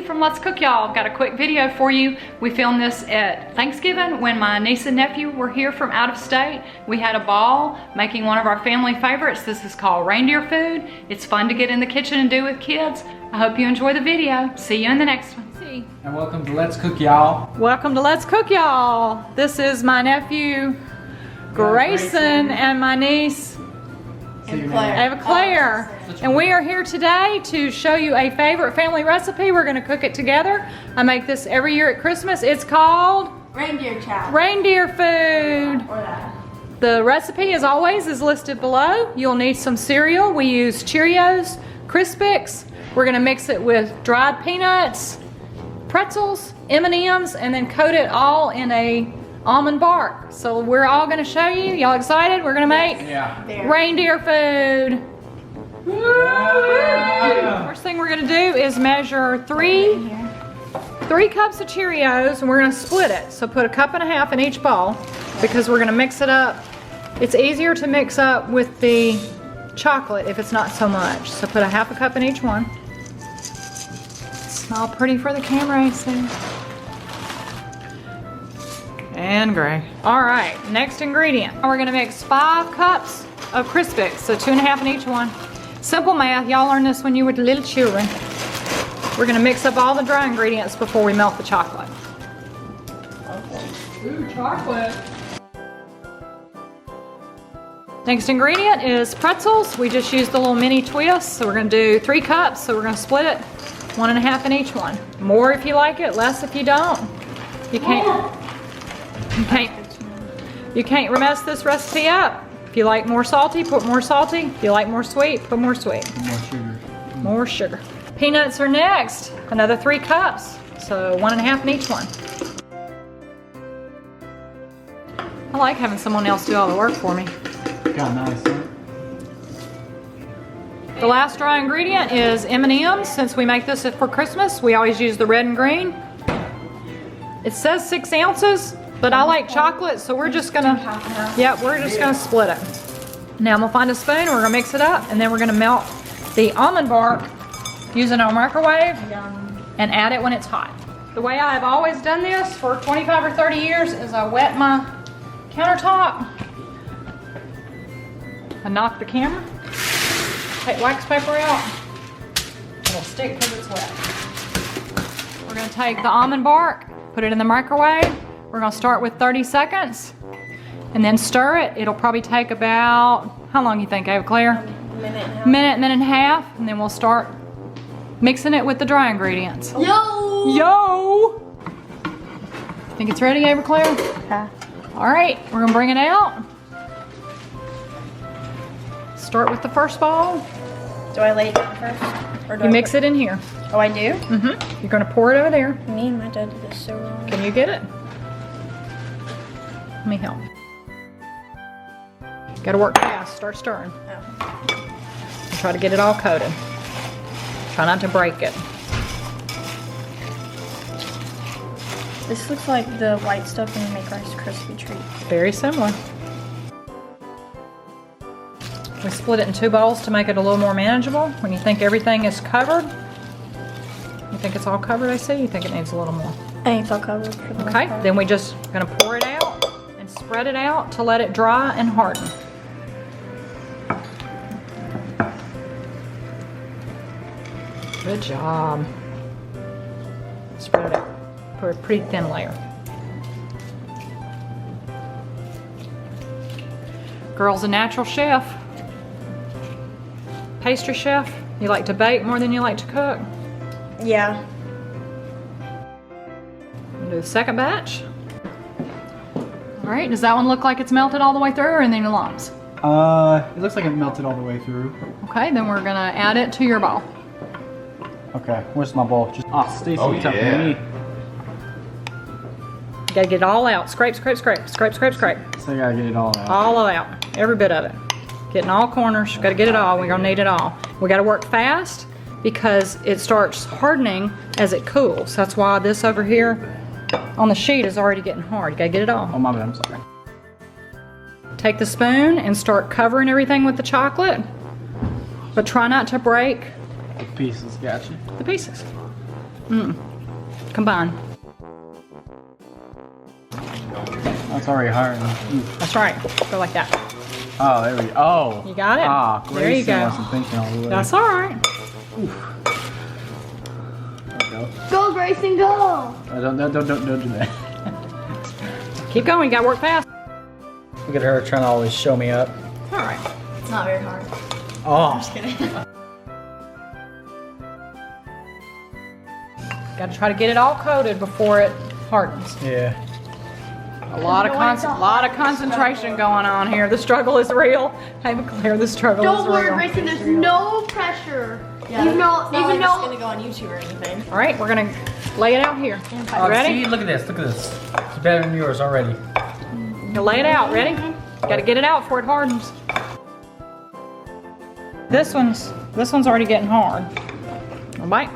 from Let's Cook Y'all. Got a quick video for you. We filmed this at Thanksgiving when my niece and nephew were here from out of state. We had a ball making one of our family favorites. This is called reindeer food. It's fun to get in the kitchen and do with kids. I hope you enjoy the video. See you in the next one. And welcome to Let's Cook Y'all. Welcome to Let's Cook Y'all. This is my nephew Grayson and my niece Ava Claire. And we are here today to show you a favorite family recipe. We're going to cook it together. I make this every year at Christmas. It's called reindeer chow. Reindeer food. Or that. The recipe, as always, is listed below. You'll need some cereal. We use Cheerios, Crispix. We're going to mix it with dried peanuts, pretzels, M&Ms, and then coat it all in a almond bark. So we're all going to show you. Y'all excited? We're going to make reindeer food. Yeah. First thing we're going to do is measure three cups of Cheerios, and we're going to split it. So put 1.5 cups in each bowl because we're going to mix it up. It's easier to mix up with the chocolate if it's not so much. So put 1/2 cup in each one. Smell pretty for the camera, I see. And gray. All right, next ingredient. We're gonna mix 5 cups of Crispix, so 2.5 in each one. Simple math, y'all learned this when you were little children. We're gonna mix up all the dry ingredients before we melt the chocolate. Ooh, chocolate. Next ingredient is pretzels. We just used the little mini twists, so we're gonna do 3 cups, so we're gonna split it 1.5 in each one. More if you like it, less if you don't. You can't mess this recipe up. If you like more salty, put more salty. If you like more sweet, put more sweet. More sugar. More sugar. Peanuts are next. Another 3 cups, so 1.5 in each one. I like having someone else do all the work for me. Got nice, huh? The last dry ingredient is M&Ms. Since we make this for Christmas, we always use the red and green. It says 6 ounces, but I like chocolate, so we're just gonna, we're just gonna split it. Now I'm gonna find a spoon, we're gonna mix it up, and then we're gonna melt the almond bark using our microwave and add it when it's hot. The way I've always done this for 25 or 30 years is I wet my countertop. I knock the camera. Take wax paper out. It'll stick because it's wet. We're gonna take the almond bark, put it in the microwave. We're gonna start with 30 seconds and then stir it. It'll probably take about, how long you think, Ava Claire? Minute and a half, and then we'll start mixing it with the dry ingredients. Yo! Think it's ready, Ava Claire? Okay. All right, we're gonna bring it out. Start with the first bowl. Do I lay it down first? Or do You I mix it in here. Oh, I do? Mm-hmm. You're gonna pour it over there. Me and my dad did this so wrong. Can you get it? Let me help. Gotta work fast, start stirring. Oh. Try to get it all coated. Try not to break it. This looks like the white stuff when you make Rice Krispie treats. Very similar. We split it in 2 bowls to make it a little more manageable. When you think everything is covered, you think it's all covered, I see? You think it needs a little more? I think it's all covered for the most Okay, part. then we just gonna pour it out and spread it out to let it dry and harden. Good job. Spread it out. Put a pretty thin layer. Girl's a natural chef. Pastry chef. You like to bake more than you like to cook. Yeah. We'll do the second batch. All right, does that one look like it's melted all the way through or in any lumps? It looks like it melted all the way through. Okay, then we're gonna add it to your bowl. Okay, where's my bowl? Just Stacy, Oh, tough yeah. me. You gotta get it all out. Scrape, scrape, scrape, scrape, scrape, scrape. So I gotta get it all out. All out, every bit of it. Getting all corners, gotta get it all. We're gonna need it all. We gotta work fast because it starts hardening as it cools. That's why this over here on the sheet is already getting hard. You gotta get it all. Oh my bad, I'm sorry. Take the spoon and start covering everything with the chocolate, but try not to break The pieces, gotcha. the pieces. Combine. That's already hard. That's right. Go like that. Oh, there we go. Oh. You got it? Ah, There you Grayson go. wasn't thinking all the way. That's all right. There we go. Go, Grayson, go! Don't do that. Keep going. You gotta work fast. Look at her trying to always show me up. All right. It's not very hard. Oh. Just kidding. Got to try to get it all coated before it hardens. Yeah. A lot of concentration going on here. The struggle is real. Hey, McClare, the struggle is Don't real. worry, Grayson, there's no pressure. Yeah, Even though, it's not even like though, it's gonna go on YouTube or anything. All right, we're gonna lay it out here. Ready? See, look at this. Look at this. It's better than yours already. You lay it out. Ready? Got to get it out before it hardens. This one's already getting hard. All right.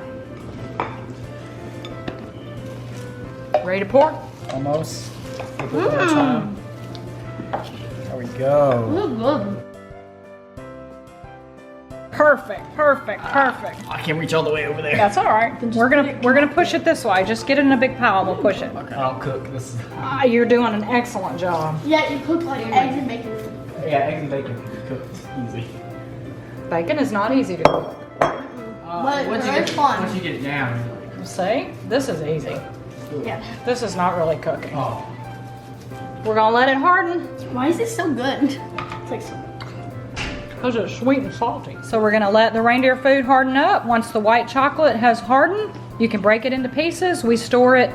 Ready to pour? Almost. A little bit more time. There we go. Perfect, perfect, perfect. I can't reach all the way over there. That's all right. We're gonna push it this way. Just get it in a big pile and we'll push it. Okay. I'll cook. This is. Ah, you're doing an excellent job. yeah, you cook like eggs and bacon. Yeah, eggs and bacon cooked easy. Bacon is not easy to cook. But once you very get fun. once you get it down. See, this is easy. Yeah. This is not really cooking. Oh. We're gonna let it harden Why is this so good? It's like so. because it's sweet and salty. So we're gonna let the reindeer food harden up. Once the white chocolate has hardened, you can break it into pieces. We store it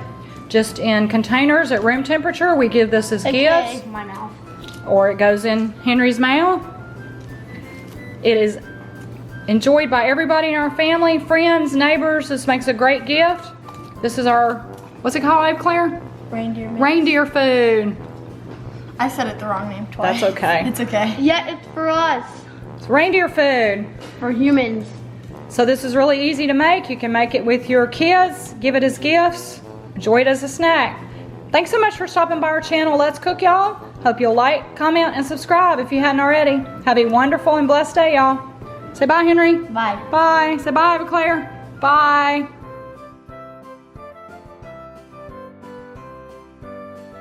just in containers at room temperature. We give this as gifts, AKA my mouth. or it goes in Henry's mouth. It is enjoyed by everybody in our family, friends, neighbors. This makes a great gift. This is our, what's it called, Claire? Reindeer. Reindeer food. I said it the wrong name twice. That's okay. It's okay. Yeah, it's for us. It's reindeer food. For humans. So this is really easy to make. You can make it with your kids, give it as gifts, enjoy it as a snack. Thanks so much for stopping by our channel. Let's Cook, y'all. Hope you'll like, comment, and subscribe if you hadn't already. Have a wonderful and blessed day, y'all. Say bye, Henry. Bye. Bye. Say bye, Claire. Bye.